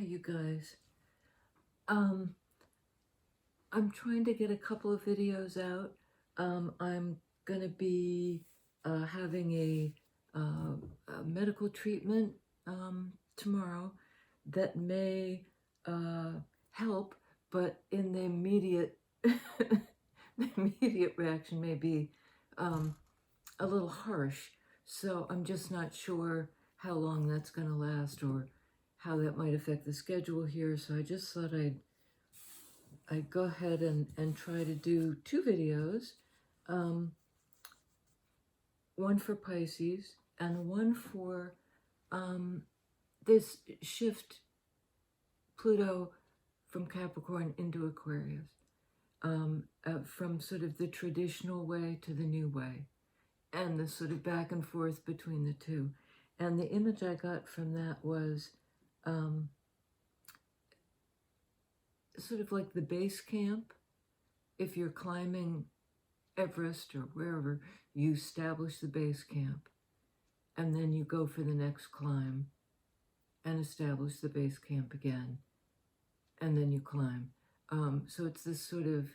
you guys. I'm trying to get a couple of videos out. I'm gonna be having a medical treatment tomorrow that may help, but in the immediate the immediate reaction may be a little harsh. So I'm just not sure how long that's going to last or how that might affect the schedule here. So I just thought I'd go ahead and try to do two videos, one for Pisces and one for this shift Pluto from Capricorn into Aquarius, from sort of the traditional way to the new way, and the sort of back and forth between the two. And the image I got from that was sort of like the base camp. If you're climbing Everest or wherever, you establish the base camp, and then you go for the next climb and establish the base camp again, and then you climb. So it's this sort of,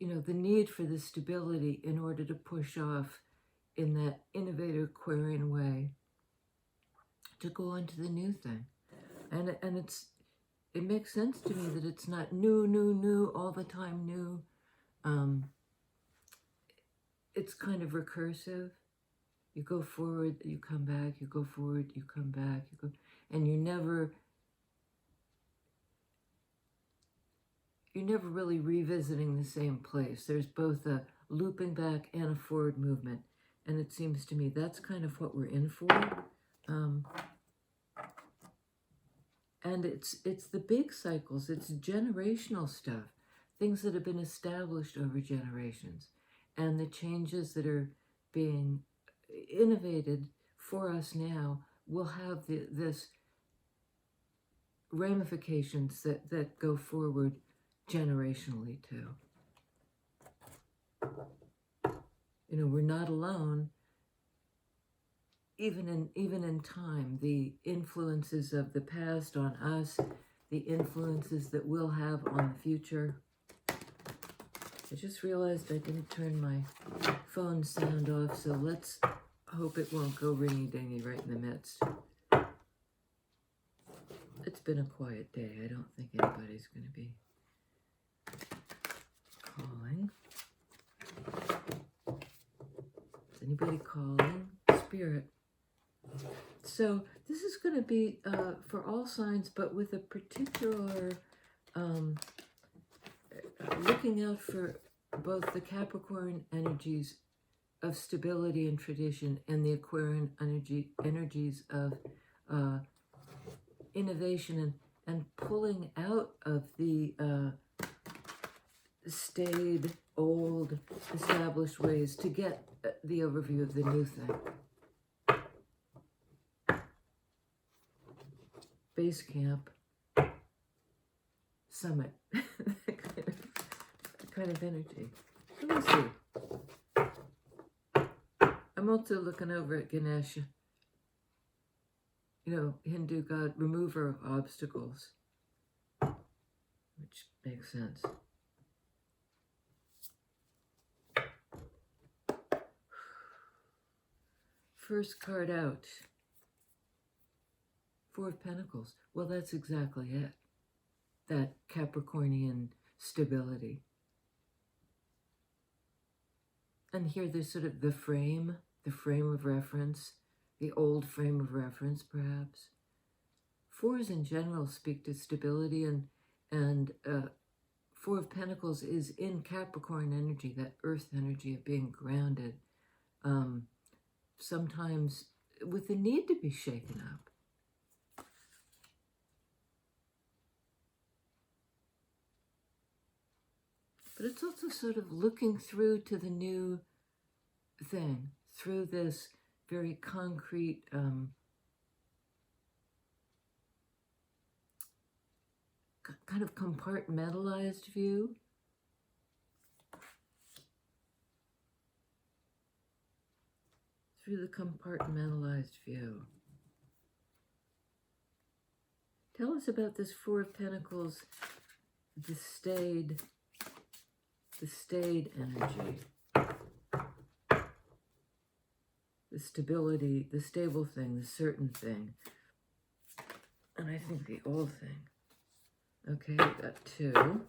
the need for the stability in order to push off in that innovative Aquarian way to go on to the new thing. And it makes sense to me that it's not new, all the time new. It's kind of recursive. You go forward, you come back, you go forward, you come back, and you're never really revisiting the same place. There's both a looping back and a forward movement. And it seems to me that's kind of what we're in for. And it's the big cycles, it's generational stuff, things that have been established over generations, and the changes that are being innovated for us now will have this ramifications that go forward generationally too. We're not alone. Even in time, the influences of the past on us, the influences that we'll have on the future. I just realized I didn't turn my phone sound off, so let's hope it won't go ringy-dingy right in the midst. It's been a quiet day. I don't think anybody's going to be calling. Is anybody calling? Spirit. So this is going to be for all signs, but with a particular looking out for both the Capricorn energies of stability and tradition and the Aquarian energies of innovation and pulling out of the staid, old, established ways to get the overview of the new thing. Base camp, summit, that kind of energy. So we'll see. I'm also looking over at Ganesha, Hindu god, remover of obstacles, which makes sense. First card out. Four of Pentacles. Well, that's exactly it. That Capricornian stability. And here there's sort of the frame of reference, the old frame of reference, perhaps. Fours in general speak to stability, and Four of Pentacles is in Capricorn energy, that earth energy of being grounded, sometimes with the need to be shaken up. But it's also sort of looking through to the new thing, through this very concrete, kind of compartmentalized view. Through the compartmentalized view. Tell us about this Four of Pentacles, the stayed energy, the stability, the stable thing, the certain thing, and I think the old thing. Okay, we've got 2.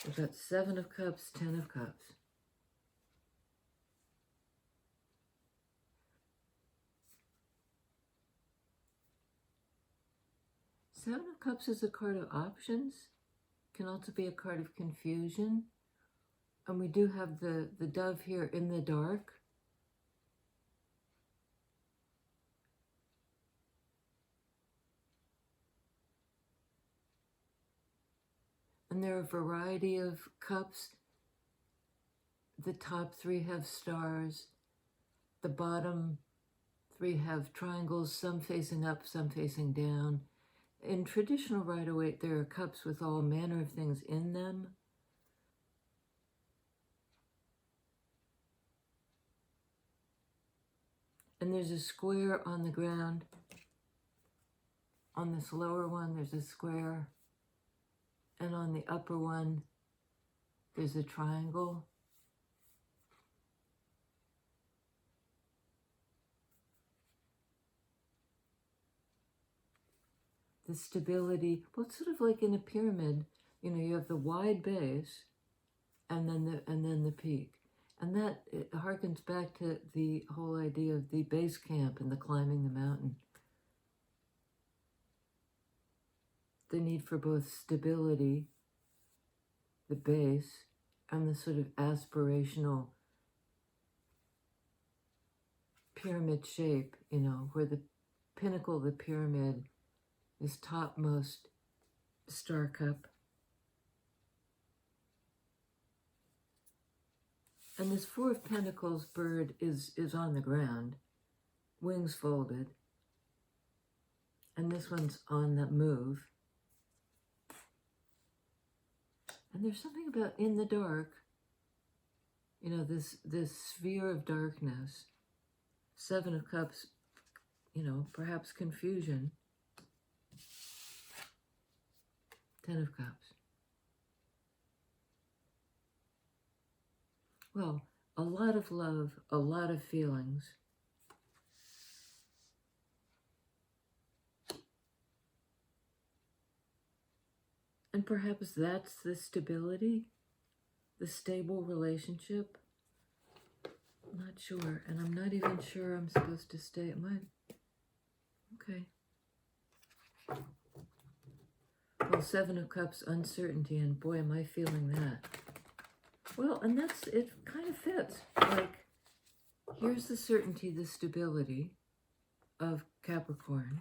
We've got 7 of Cups, 10 of Cups. Seven of Cups is a card of options. Can also be a card of confusion. And we do have the dove here in the dark. And there are a variety of cups. The top 3 have stars. The bottom 3 have triangles, some facing up, some facing down. In traditional Rider-Waite, there are cups with all manner of things in them. And there's a square on the ground. On this lower one, there's a square. And on the upper one, there's a triangle. The stability, well, it's sort of like in a pyramid. You know, you have the wide base and then the peak. And that it harkens back to the whole idea of the base camp and the climbing the mountain. The need for both stability, the base, and the sort of aspirational pyramid shape, you know, where the pinnacle of the pyramid is topmost star cup. And this Four of Pentacles bird is on the ground, wings folded. And this one's on the move. And there's something about in the dark, you know, this sphere of darkness. 7 of Cups, you know, perhaps confusion. 10 of Cups. Well, a lot of love, a lot of feelings. And perhaps that's the stability, the stable relationship. I'm not sure, and I'm not even sure I'm supposed to stay. Am I? Okay. Well, 7 of Cups, uncertainty, and boy, am I feeling that. Well, and that's, it kind of fits. Like, here's the certainty, the stability of Capricorn.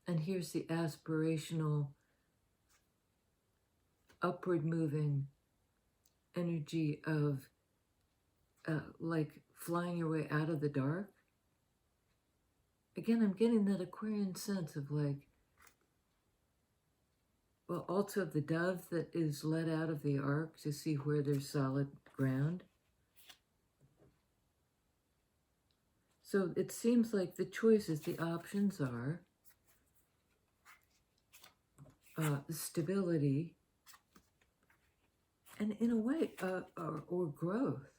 And here's the aspirational, upward moving energy of like flying your way out of the dark. Again, I'm getting that Aquarian sense of like, well, also the dove that is let out of the ark to see where there's solid ground. So it seems like the choices, the options are stability and in a way, or growth.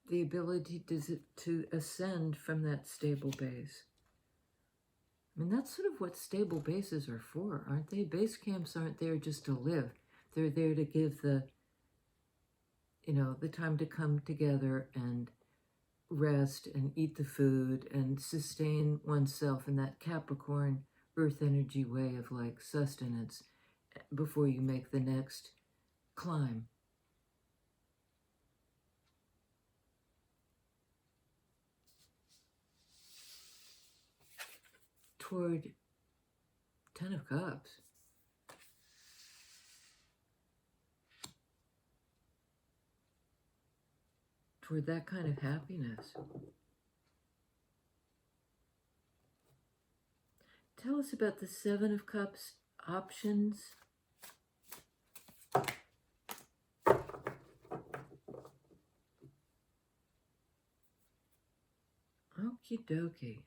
The ability to ascend from that stable base. I mean, that's sort of what stable bases are for, aren't they? Base camps aren't there just to live. They're there to give the, you know, the time to come together and rest and eat the food and sustain oneself in that Capricorn earth energy way of like sustenance before you make the next climb. Toward 10 of Cups. Toward that kind of happiness. Tell us about the 7 of Cups options. Okie dokie.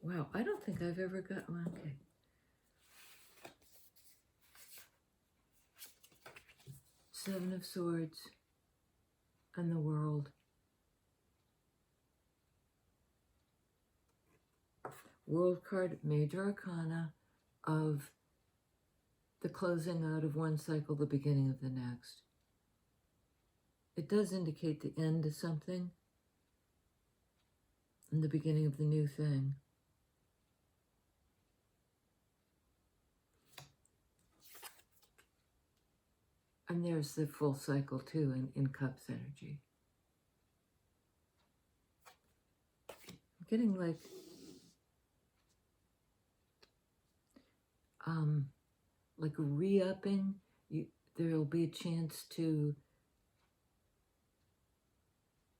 Wow, I don't think I've ever got one. Okay. Seven of Swords and the World. World card, major arcana of the closing out of one cycle, the beginning of the next. It does indicate the end of something and the beginning of the new thing. And there's the full cycle too in Cups energy. I'm getting like re-upping. There'll be a chance to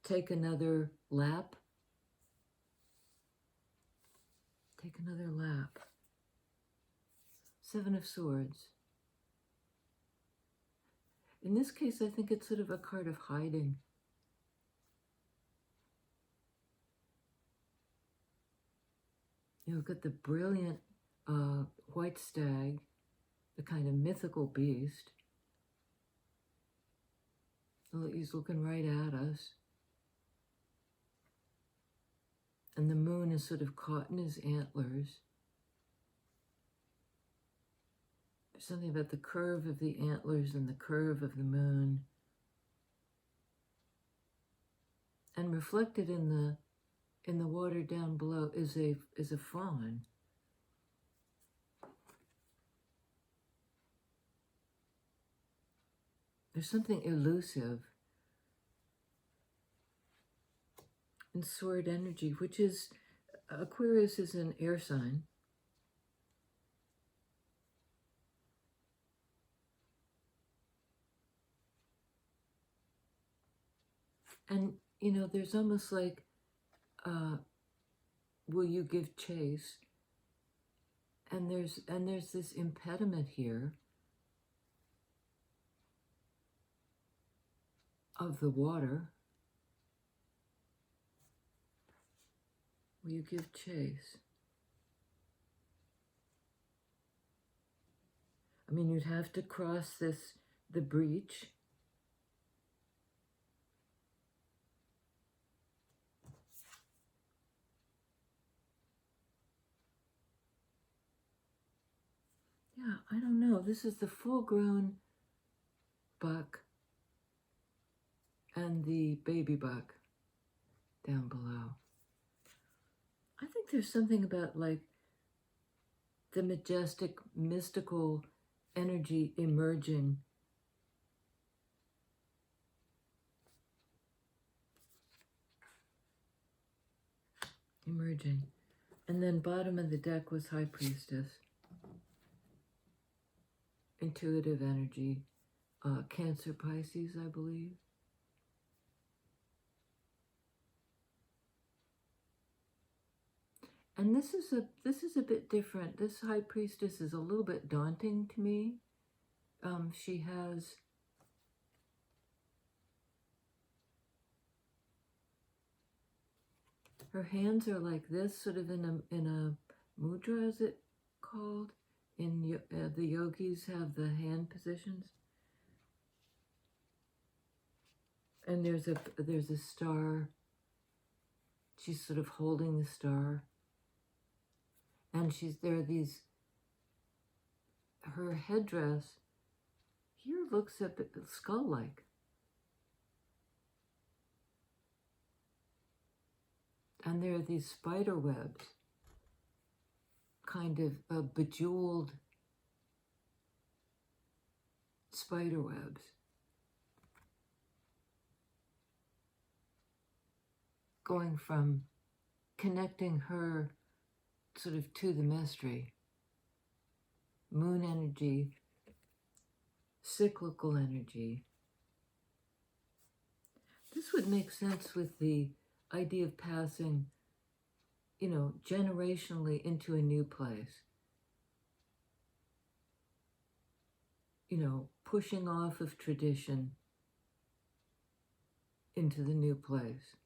take another lap. Take another lap. Seven of Swords. In this case, I think it's sort of a card of hiding. You've got the brilliant white stag, the kind of mythical beast. He's looking right at us. And the moon is sort of caught in his antlers. There's something about the curve of the antlers and the curve of the moon. And reflected in the water down below is a fawn. There's something elusive in sword energy, which is, Aquarius is an air sign. And, you know, there's almost like, will you give chase? And there's this impediment here of the water. Will you give chase? I mean, you'd have to cross the breach. Yeah, I don't know. This is the full-grown buck and the baby buck down below. I think there's something about like the majestic, mystical energy emerging. And then bottom of the deck was High Priestess. Intuitive energy. Cancer, Pisces, I believe. And this is a bit different. This High Priestess is a little bit daunting to me. She has her hands are like this, sort of in a mudra, is it called? The yogis have the hand positions. And there's a star. She's sort of holding the star. And her headdress here looks a bit skull-like. And there are these spider webs, kind of bejeweled spider webs. Going from connecting her sort of to the mystery. Moon energy, cyclical energy. This would make sense with the idea of passing, you know, generationally into a new place. You know, pushing off of tradition into the new place.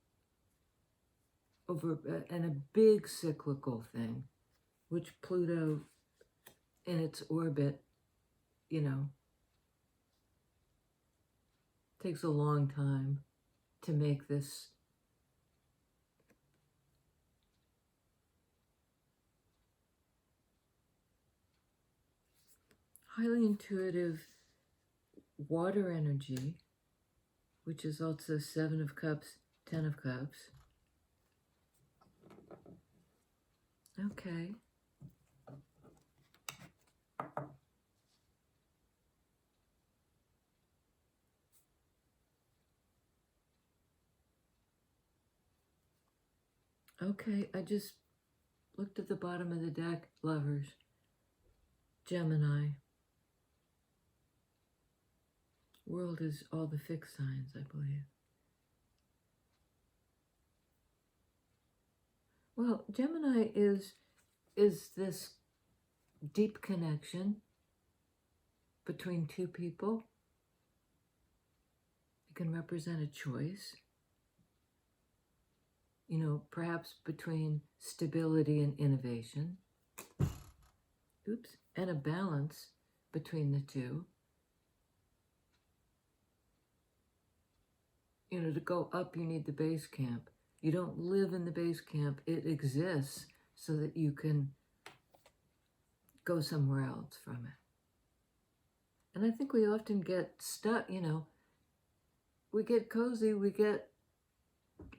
over and a big cyclical thing, which Pluto in its orbit, you know, takes a long time to make this highly intuitive water energy, which is also 7 of Cups, 10 of Cups. Okay. Okay, I just looked at the bottom of the deck. Lovers. Gemini. World is all the fixed signs, I believe. Well, Gemini is this deep connection between two people. It can represent a choice, you know, perhaps between stability and innovation. Oops, and a balance between the two. You know, to go up, you need the base camp. You don't live in the base camp. It exists so that you can go somewhere else from it. And I think we often get stuck, you know, we get cozy, we get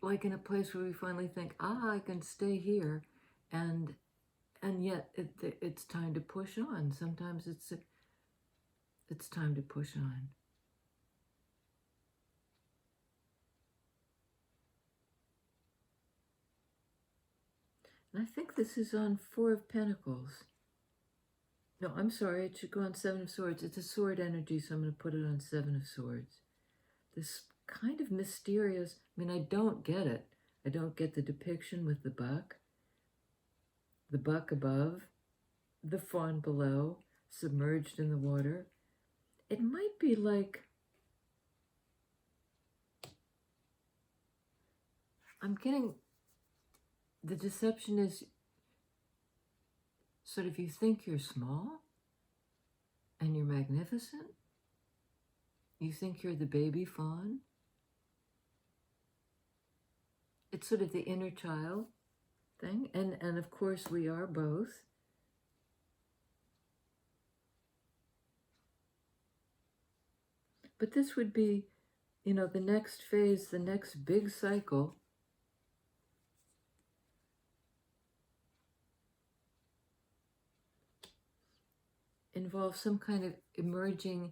like in a place where we finally think, I can stay here. And yet it's time to push on. Sometimes it's time to push on. And I think this is on 4 of Pentacles. No, I'm sorry, it should go on 7 of Swords. It's a sword energy, so I'm going to put it on 7 of Swords. This kind of mysterious, I mean, I don't get it. I don't get the depiction with the buck above, the fawn below, submerged in the water. It might be like, I'm getting, the deception is sort of you think you're small and you're magnificent. You think you're the baby fawn. It's sort of the inner child thing. And of course we are both. But this would be, you know, the next phase, the next big cycle involves some kind of emerging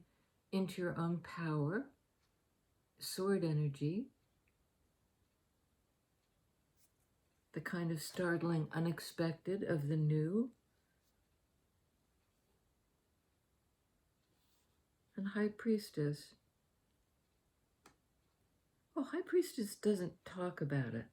into your own power, sword energy, the kind of startling, unexpected of the new, and High Priestess. Well, High Priestess doesn't talk about it.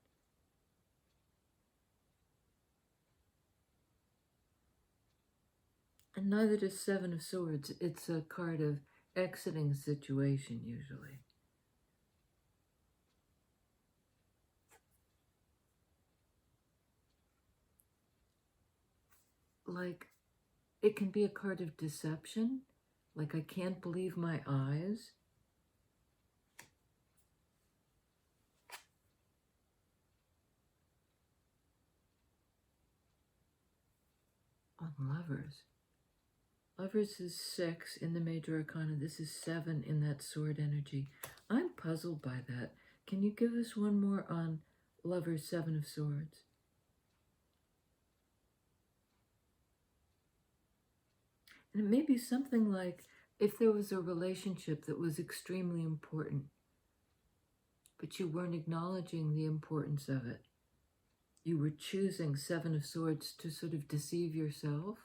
And neither does 7 of Swords. It's a card of exiting a situation, usually. Like, it can be a card of deception. Like, I can't believe my eyes. On Lovers. Lovers is 6 in the major arcana. This is 7 in that sword energy. I'm puzzled by that. Can you give us one more on Lovers, 7 of Swords? And it may be something like if there was a relationship that was extremely important, but you weren't acknowledging the importance of it. You were choosing 7 of Swords to sort of deceive yourself.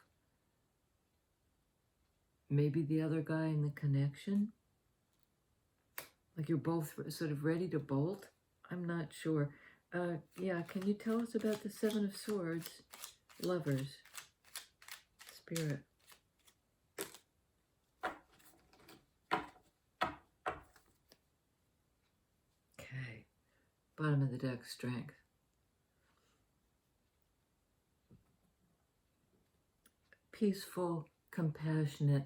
Maybe the other guy in the connection. Like you're both sort of ready to bolt. I'm not sure. Yeah, can you tell us about the 7 of Swords? Lovers. Spirit. Okay. Bottom of the deck, Strength. peaceful, compassionate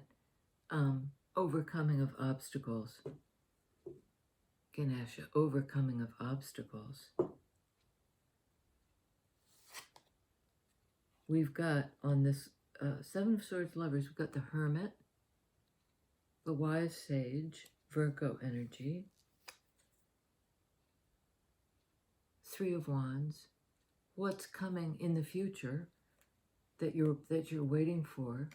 overcoming of obstacles. Ganesha, overcoming of obstacles. We've got on this Seven of Swords lovers, we've got the Hermit, the Wise Sage, Virgo energy, Three of Wands, what's coming in the future that you're waiting for.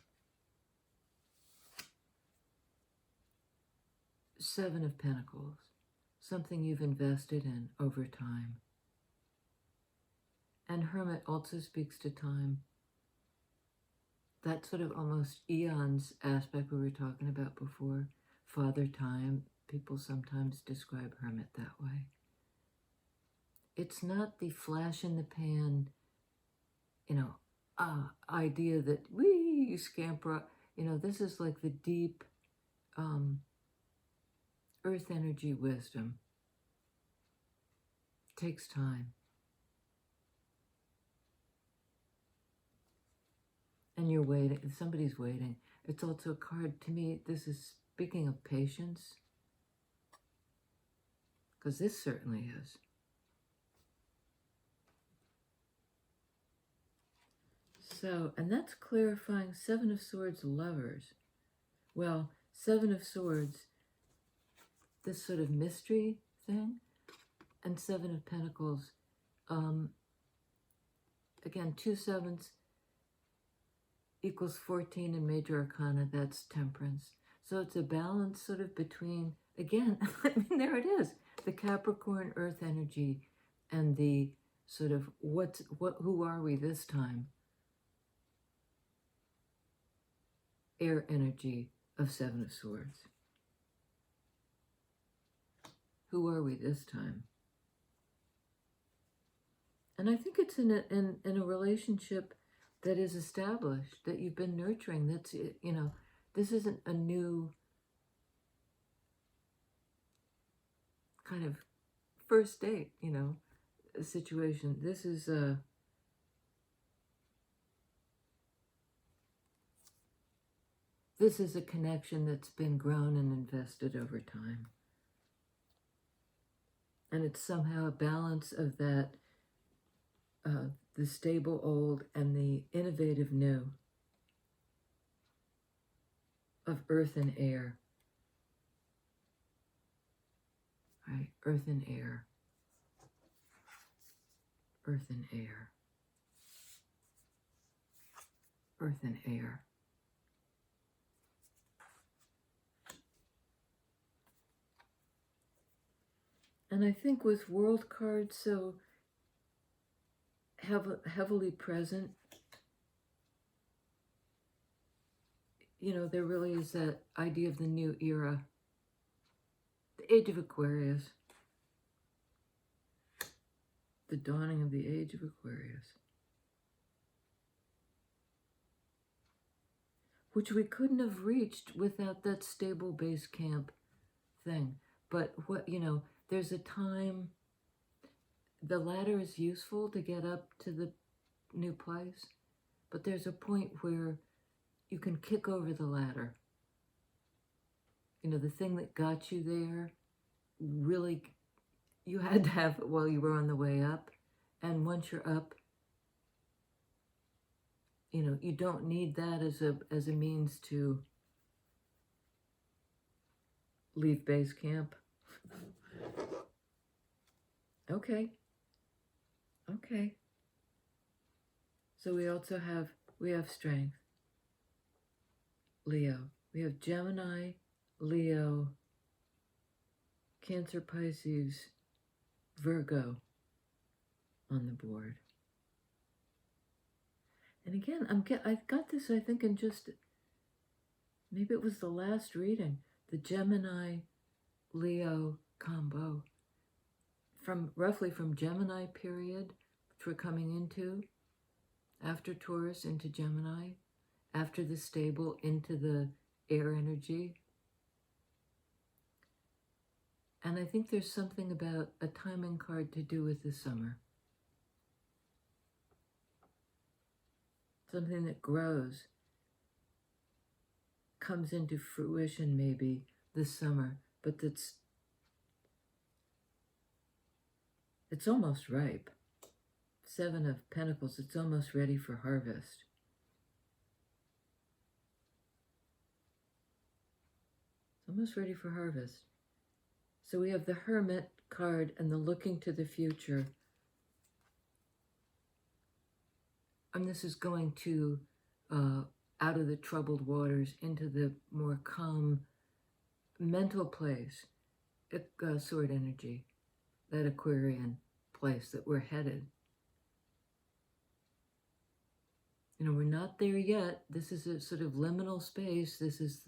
Seven of Pentacles, something you've invested in over time. And Hermit also speaks to time. That sort of almost eons aspect we were talking about before. Father Time, people sometimes describe Hermit that way. It's not the flash in the pan, idea that we scamper. This is like the deep earth energy wisdom. Takes time. And you're waiting, somebody's waiting. It's also a card, to me, this is speaking of patience. Because this certainly is. So, and that's clarifying Seven of Swords lovers. Well, Seven of Swords, this sort of mystery thing, and Seven of Pentacles. Again, 2 sevens equals 14 in Major Arcana, that's Temperance. So it's a balance sort of between, again, I mean, there it is, the Capricorn earth energy and the sort of who are we this time? Air energy of Seven of Swords. Who are we this time? And I think it's in a relationship that is established, that you've been nurturing. That's, this isn't a new kind of first date, situation. This is a connection that's been grown and invested over time. And it's somehow a balance of that, the stable old and the innovative new of earth and air. Right? Earth and air. Earth and air. Earth and air. And I think with world cards so heavily present, there really is that idea of the new era, the age of Aquarius, the dawning of the age of Aquarius, which we couldn't have reached without that stable base camp thing. But there's a time, the ladder is useful to get up to the new place, but there's a point where you can kick over the ladder. The thing that got you there, really, you had to have it while you were on the way up. And once you're up, you don't need that as a means to leave base camp. Okay. So we also have, strength. Leo. We have Gemini, Leo, Cancer, Pisces, Virgo on the board. And again, I've got this, I think, in just, maybe it was the last reading, the Gemini, Leo combo. Roughly from Gemini period, which we're coming into, after Taurus into Gemini, after the stable into the air energy. And I think there's something about a timing card to do with the summer. Something that grows. comes into fruition maybe this summer, but it's almost ripe. Seven of Pentacles, it's almost ready for harvest. It's almost ready for harvest. So we have the Hermit card and the looking to the future. And this is going to out of the troubled waters into the more calm mental place, sword energy, that Aquarian place that we're headed. You know, we're not there yet. This is a sort of liminal space. This is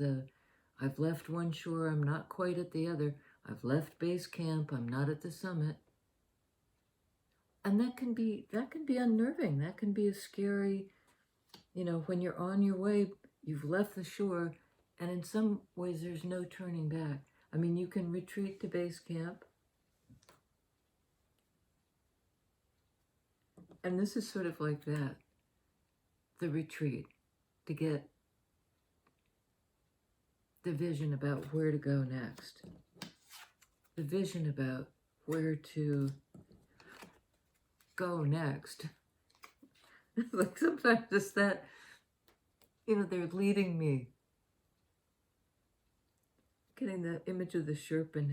I've left one shore, I'm not quite at the other. I've left base camp, I'm not at the summit. And that can be unnerving. That can be a scary, you know, when you're on your way, you've left the shore, and in some ways there's no turning back. I mean, you can retreat to base camp. And this is sort of like that, the retreat, to get the vision about where to go next. The vision about where to go next. Like sometimes it's that, you know, they're leading me. Getting the image of the Sherpa and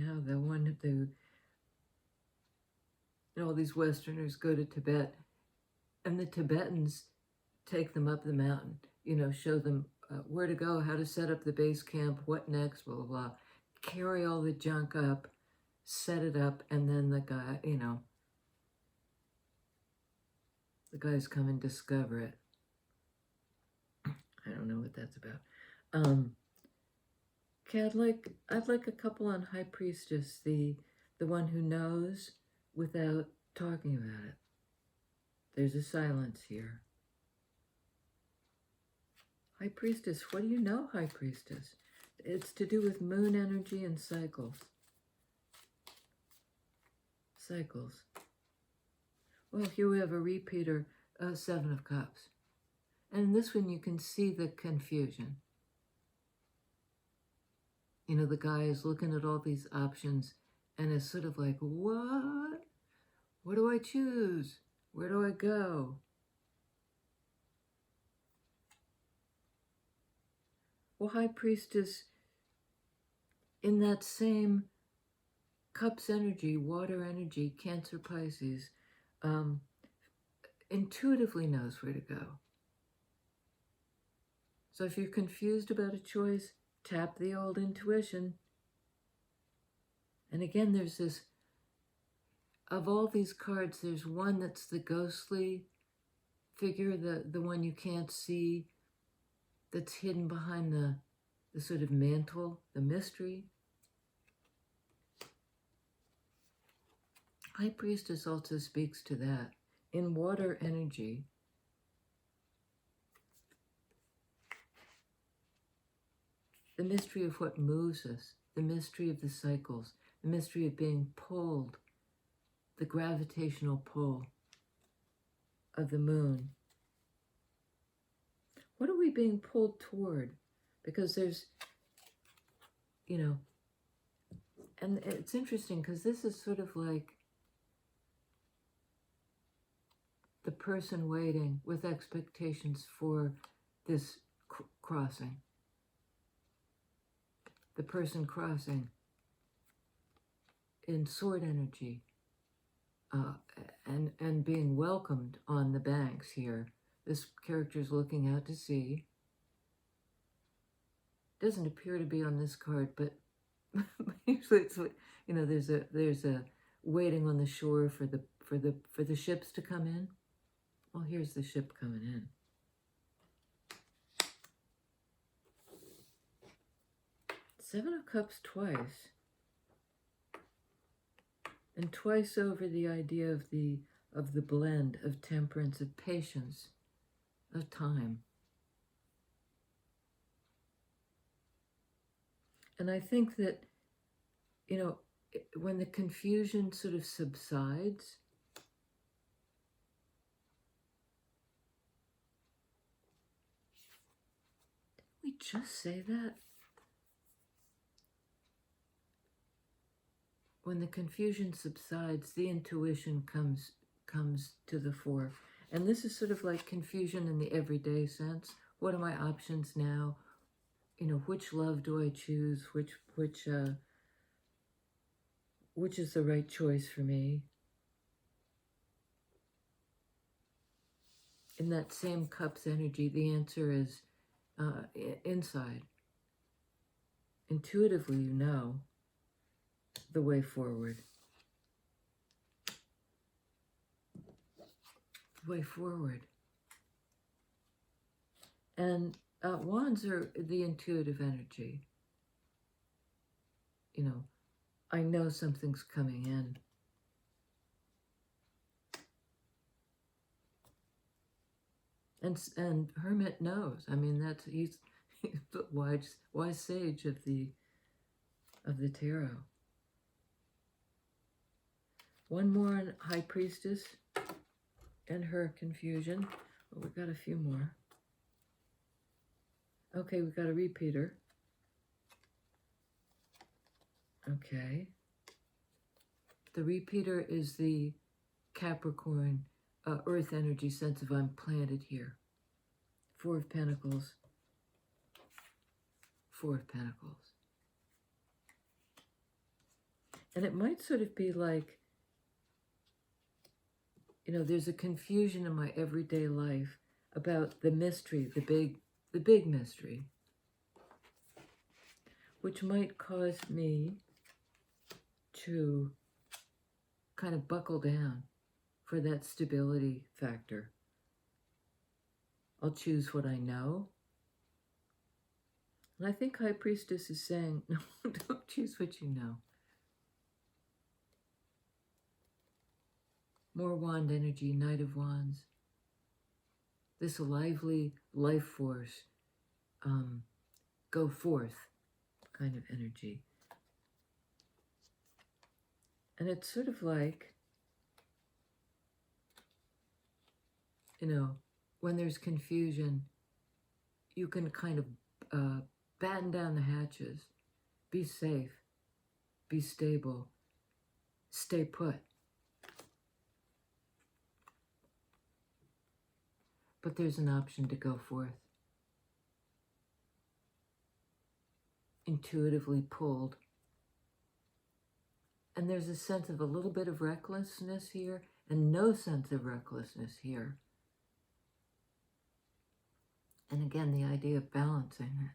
how all these Westerners go to Tibet, and the Tibetans take them up the mountain, you know, show them where to go, how to set up the base camp, what next, blah, blah, blah. Carry all the junk up, set it up, and then the guy, you know, the guys come and discover it. I don't know what that's about. Okay, I'd like a couple on High Priestess, the one who knows without talking about it. There's a silence here. High Priestess, what do you know, High Priestess? It's to do with moon energy and cycles. Cycles. Well, here we have a repeater, Seven of Cups. And in this one you can see the confusion. You know, the guy is looking at all these options and is sort of like, what? What do I choose? Where do I go? Well, High Priestess, in that same Cups energy, water energy, Cancer, Pisces, intuitively knows where to go. So if you're confused about a choice, tap the old intuition. And again, there's this, of all these cards, there's one that's the ghostly figure, the one you can't see, that's hidden behind the sort of mantle, the mystery. High Priestess also speaks to that. In water energy, the mystery of what moves us, the mystery of the cycles, the mystery of being pulled, the gravitational pull of the moon. What are we being pulled toward? Because there's, you know, and it's interesting because this is sort of like the person waiting with expectations for this crossing. The person crossing in sword energy and being welcomed on the banks here. This character is looking out to sea. Doesn't appear to be on this card, but usually it's, you know, there's a waiting on the shore for the ships to come in. Well, here's the ship coming in. Seven of Cups twice. And twice over the idea of the blend of temperance, of patience, of time. And I think that, you know, when the confusion sort of subsides, we just say that? When the confusion subsides, the intuition comes to the fore. And this is sort of like confusion in the everyday sense. What are my options now? You know, which love do I choose? Which is the right choice for me? In that same cup's energy, the answer is inside. Intuitively, you know the way forward. The way forward. And wands are the intuitive energy. You know, I know something's coming in. And Hermit knows. I mean, he's the wise sage of the tarot. One more on High Priestess and her confusion. Well, we've got a few more. Okay, we've got a repeater. Okay. The repeater is the Capricorn earth energy sense of I'm planted here. Four of Pentacles. Four of Pentacles. And it might sort of be like, you know, there's a confusion in my everyday life about the mystery, the big mystery, which might cause me to kind of buckle down for that stability factor. I'll choose what I know. And I think High Priestess is saying, no, don't choose what you know. More wand energy, Knight of Wands. This lively life force, go forth kind of energy. And it's sort of like, you know, when there's confusion, you can kind of batten down the hatches, be safe, be stable, stay put. But there's an option to go forth. Intuitively pulled. And there's a sense of a little bit of recklessness here and no sense of recklessness here. And again, the idea of balancing it.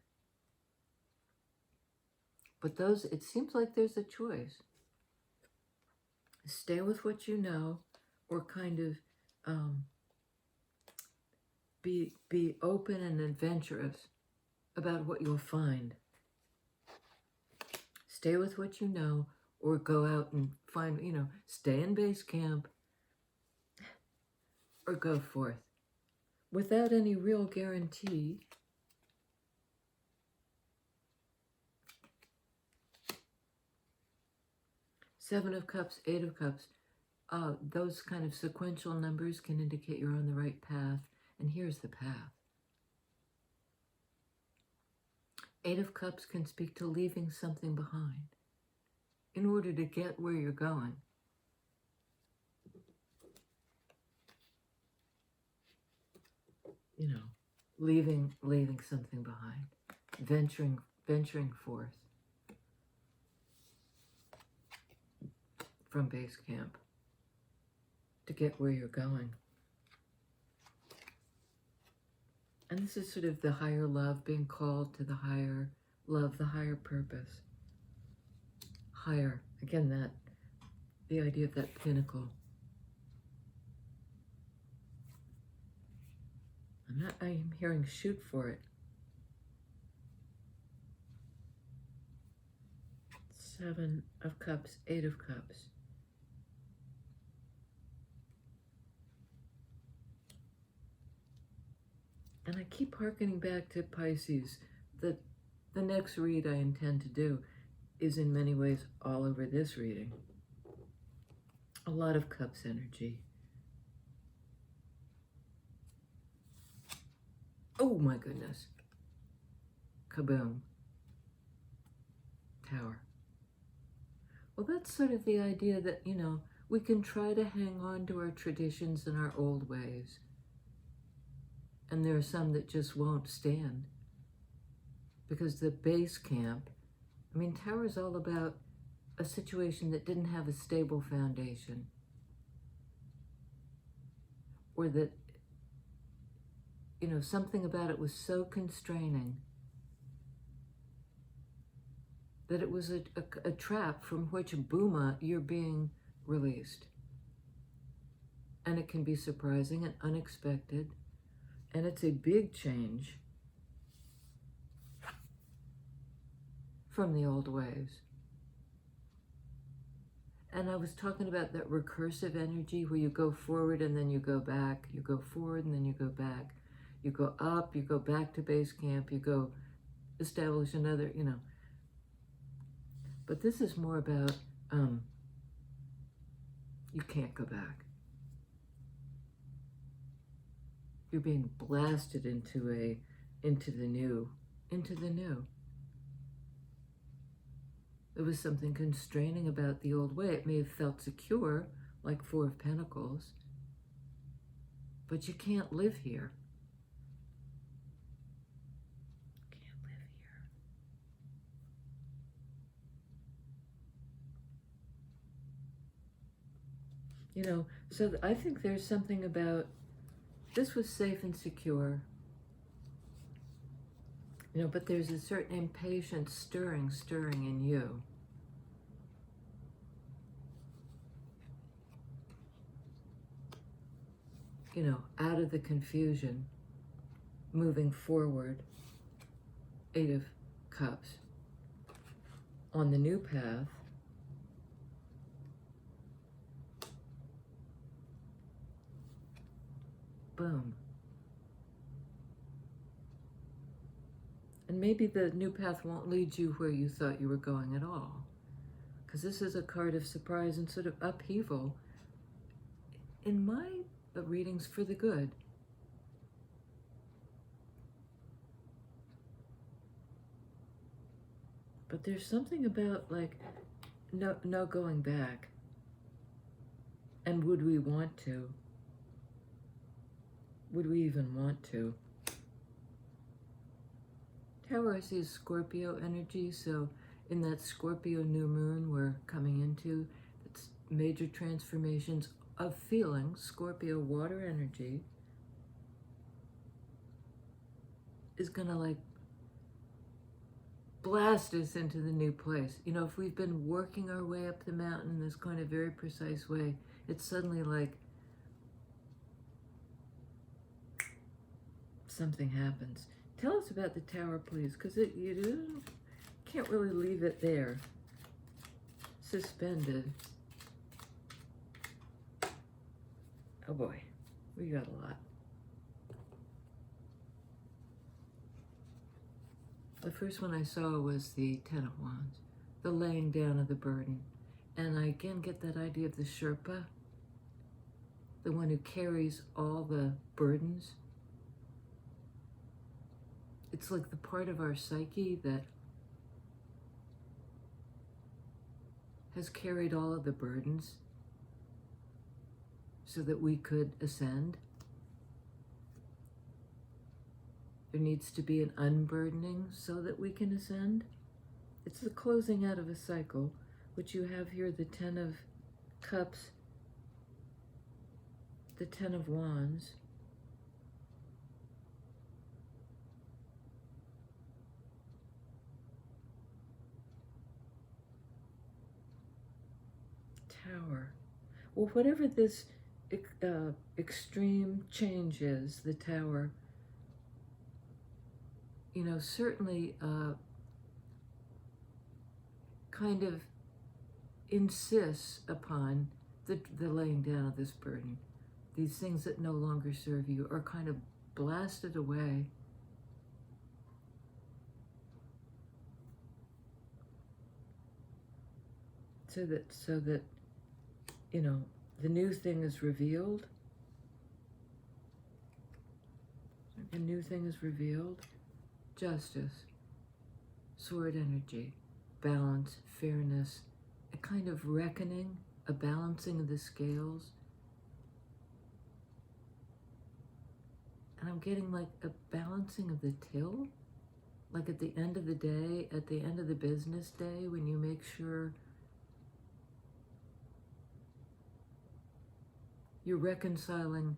But it seems like there's a choice. Stay with what you know, or kind of be open and adventurous about what you'll find. Stay with what you know, or go out and find, you know, stay in base camp, or go forth. Without any real guarantee. Seven of Cups, Eight of Cups, those kind of sequential numbers can indicate you're on the right path. And here's the path. Eight of Cups can speak to leaving something behind in order to get where you're going. You know, leaving something behind, venturing forth from base camp to get where you're going. And this is sort of the higher love, being called to the higher love, the higher purpose. Higher, again, the idea of that pinnacle. I'm hearing shoot for it. Seven of Cups, Eight of Cups. And I keep hearkening back to Pisces. The next read I intend to do is in many ways all over this reading. A lot of Cups energy. Oh my goodness. kaboom, tower. Well, that's sort of the idea that, you know, we can try to hang on to our traditions and our old ways. And there are some that just won't stand. Because the base camp, I mean, tower is all about a situation that didn't have a stable foundation. Or that, you know, something about it was so constraining that it was a trap from which, booma, you're being released. And it can be surprising and unexpected. And it's a big change from the old ways. And I was talking about that recursive energy where you go forward and then you go back, you go forward and then you go back, you go up, you go back to base camp, you go establish another, you know. But this is more about, you can't go back. You're being blasted into the new. There was something constraining about the old way. It may have felt secure, like Four of Pentacles, but you can't live here. Can't live here. You know, so I think there's something about, this was safe and secure, you know, but there's a certain impatience stirring in you. You know, out of the confusion, moving forward, 8 of Cups. On the new path, boom. And maybe the new path won't lead you where you thought you were going at all. Because this is a card of surprise and sort of upheaval. In my readings, for the good. But there's something about, like, no going back. And would we want to? Would we even want to? Tower, I see, is Scorpio energy, so in that Scorpio new moon we're coming into, it's major transformations of feelings. Scorpio water energy is gonna, like, blast us into the new place. You know, if we've been working our way up the mountain in this kind of very precise way, it's suddenly like something happens. Tell us about the tower, please, because you can't really leave it there, suspended. Oh boy, we got a lot. The first one I saw was the Ten of Wands, the laying down of the burden. And I again get that idea of the Sherpa, the one who carries all the burdens. It's like the part of our psyche that has carried all of the burdens so that we could ascend. There needs to be an unburdening so that we can ascend. It's the closing out of a cycle, which you have here, the 10 of Cups, the 10 of Wands, Tower. Well, whatever this extreme change is, the Tower, you know, certainly kind of insists upon the laying down of this burden. These things that no longer serve you are kind of blasted away. So that, you know, the new thing is revealed. A new thing is revealed. Justice. sword energy, balance, fairness, a kind of reckoning, a balancing of the scales. And I'm getting like a balancing of the till, like at the end of the day, at the end of the business day, when you make sure you're reconciling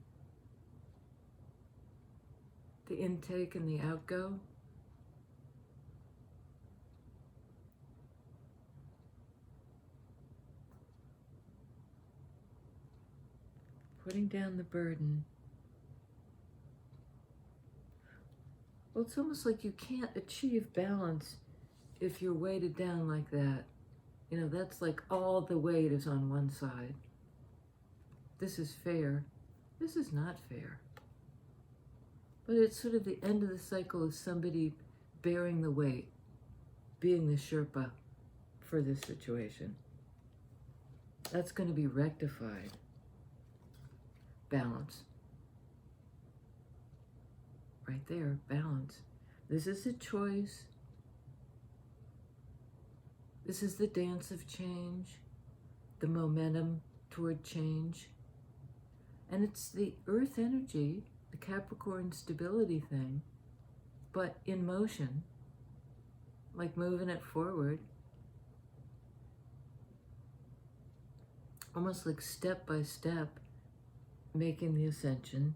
the intake and the outgo. Putting down the burden. Well, it's almost like you can't achieve balance if you're weighted down like that. You know, that's like all the weight is on one side. This is fair. This is not fair. But it's sort of the end of the cycle of somebody bearing the weight, being the Sherpa for this situation. That's going to be rectified. Balance. Right there, balance. This is a choice. This is the dance of change, the momentum toward change. And it's the earth energy, the Capricorn stability thing, but in motion, like moving it forward, almost like step by step, making the ascension.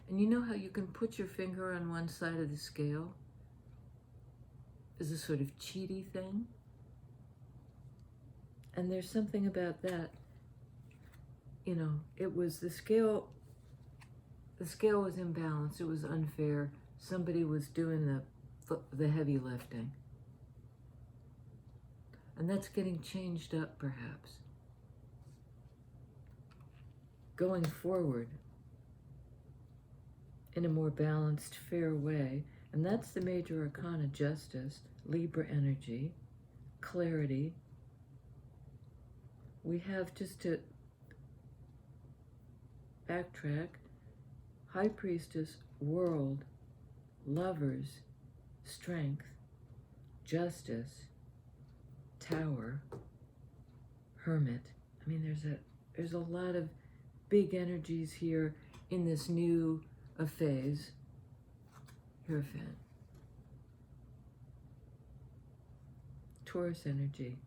And you know how you can put your finger on one side of the scale as a sort of cheaty thing? And there's something about that, you know, it was the scale was imbalanced, it was unfair. Somebody was doing the heavy lifting. And that's getting changed up, perhaps. Going forward in a more balanced, fair way. And that's the major arcana, justice, Libra energy, clarity. We have, just to backtrack, High Priestess, world, lovers, strength, justice, Tower, Hermit. I mean, there's a lot of big energies here in this new phase. Hierophant. Taurus energy.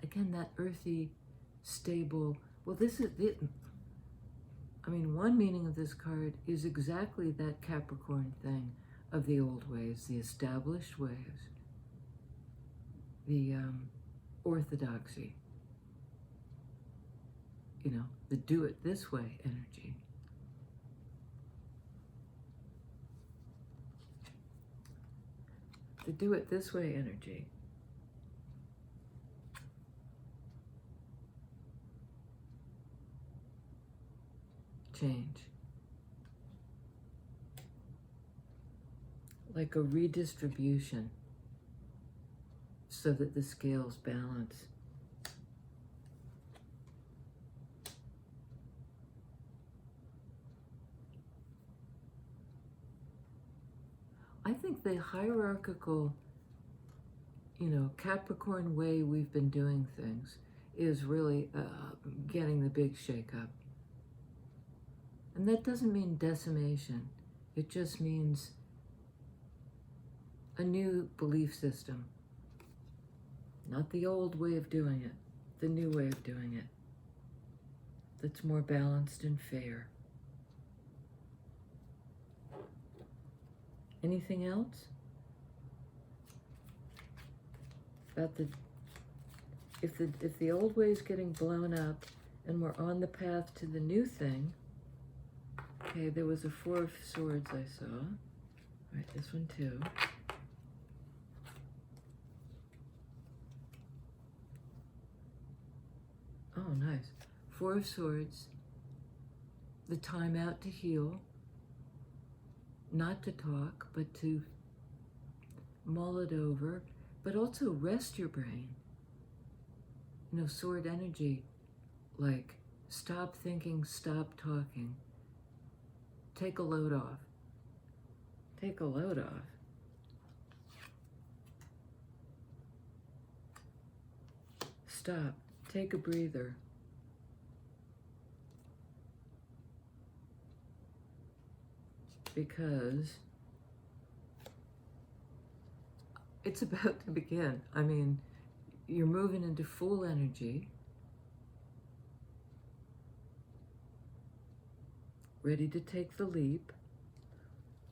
Again, that earthy, stable. Well, this is it. I mean, one meaning of this card is exactly that Capricorn thing of the old ways, the established ways, the orthodoxy, you know, the do it this way energy. The do it this way energy. Change. Like a redistribution so that the scales balance. I think the hierarchical, you know, Capricorn way we've been doing things is really getting the big shakeup. And that doesn't mean decimation. It just means a new belief system. Not the old way of doing it, the new way of doing it. That's more balanced and fair. Anything else? About if the old way is getting blown up and we're on the path to the new thing. Okay, there was a 4 of Swords I saw. All right, this one too. Oh, nice. 4 of Swords. The time out to heal. Not to talk, but to mull it over, but also rest your brain. You know, sword energy, like stop thinking, stop talking. take a load off. Take a load off. Stop. Take a breather. Because it's about to begin. I mean, you're moving into full energy, ready to take the leap.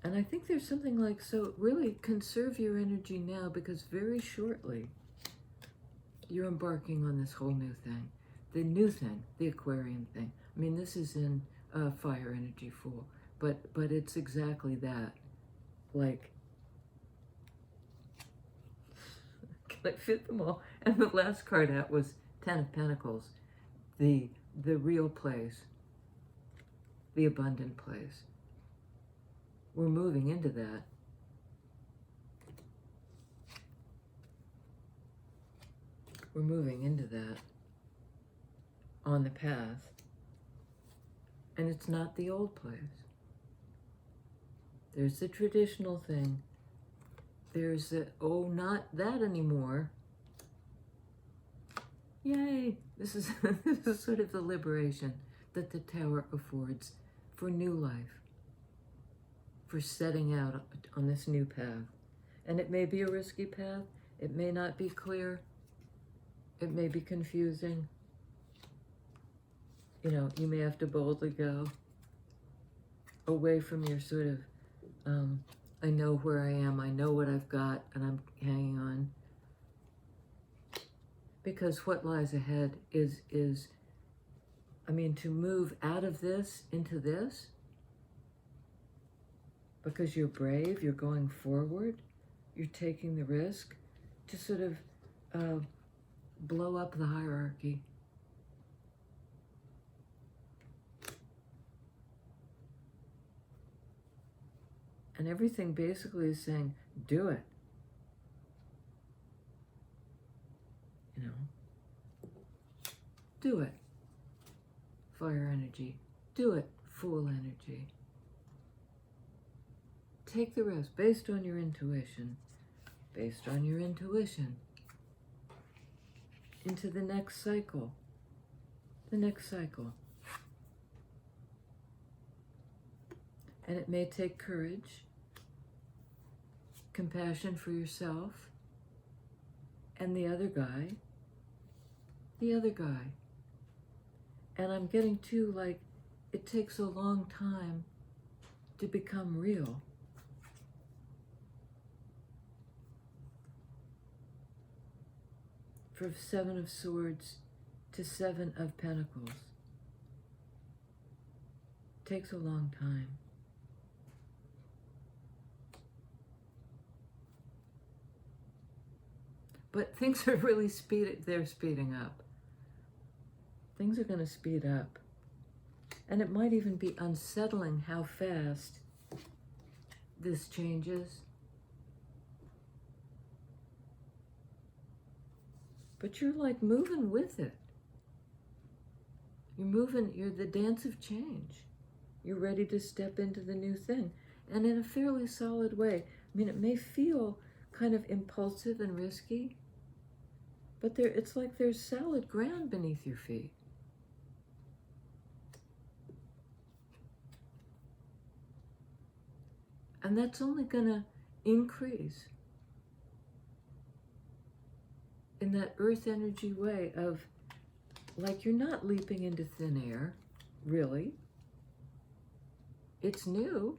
And I think there's something like, so really conserve your energy now, because very shortly you're embarking on this whole new thing. The new thing, the Aquarian thing. I mean, this is in fire energy Fool, but it's exactly that. Like, can I fit them all? And the last card out was Ten of Pentacles, the real place, the abundant place. We're moving into that. We're moving into that on the path. And it's not the old place. There's the traditional thing. There's the, oh, not that anymore. Yay! This is, this is sort of the liberation that the Tower affords for new life, for setting out on this new path. And it may be a risky path. It may not be clear. It may be confusing. You know, you may have to boldly go away from your sort of, I know where I am, I know what I've got, and I'm hanging on. Because what lies ahead is, I mean, to move out of this into this, because you're brave, you're going forward, you're taking the risk to sort of blow up the hierarchy. And everything basically is saying, do it. You know, do it. Fire energy. Do it. Fool energy. Take the risk based on your intuition. Based on your intuition. Into the next cycle. The next cycle. And it may take courage, compassion for yourself, and the other guy. And I'm getting to, like, it takes a long time to become real. From Seven of Swords to Seven of Pentacles. Takes a long time. But things are really they're speeding up. Things are going to speed up. And it might even be unsettling how fast this changes. But you're like moving with it. You're moving, you're the dance of change. You're ready to step into the new thing. And in a fairly solid way. I mean, it may feel kind of impulsive and risky, but it's like there's solid ground beneath your feet. And that's only gonna increase in that earth energy way of, like, you're not leaping into thin air, really. It's new.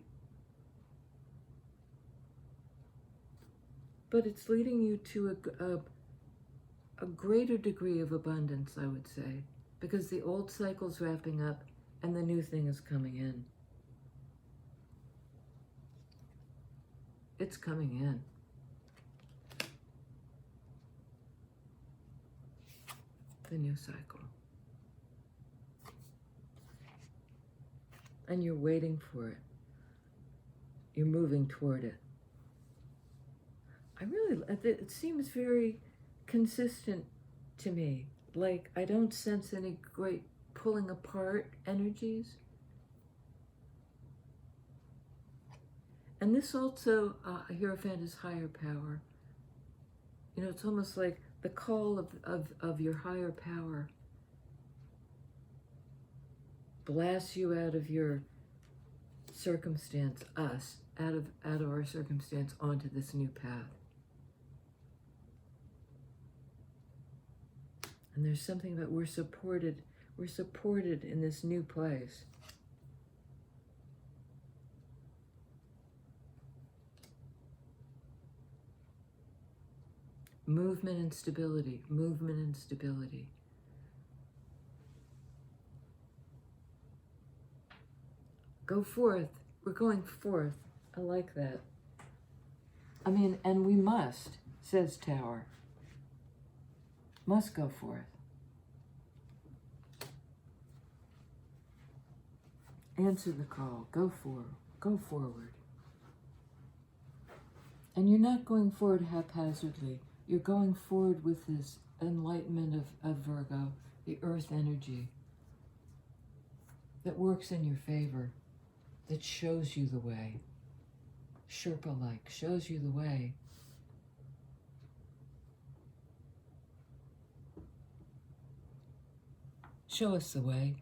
But it's leading you to a greater degree of abundance, I would say, because the old cycle's wrapping up and the new thing is coming in. It's coming in. The new cycle. And you're waiting for it. You're moving toward it. It seems very consistent to me. Like, I don't sense any great pulling apart energies. And this also, Hierophant, is higher power. You know, it's almost like the call of your higher power blasts you out of your circumstance, us, out of our circumstance onto this new path. And there's something that we're supported in this new place. Movement and stability, movement and stability. Go forth. We're going forth. I like that. I mean, and we must, says Tower. Must go forth. Answer the call. Go forward. Go forward. And you're not going forward haphazardly. You're going forward with this enlightenment of Virgo, the earth energy that works in your favor, that shows you the way. Sherpa-like, shows you the way. Show us the way.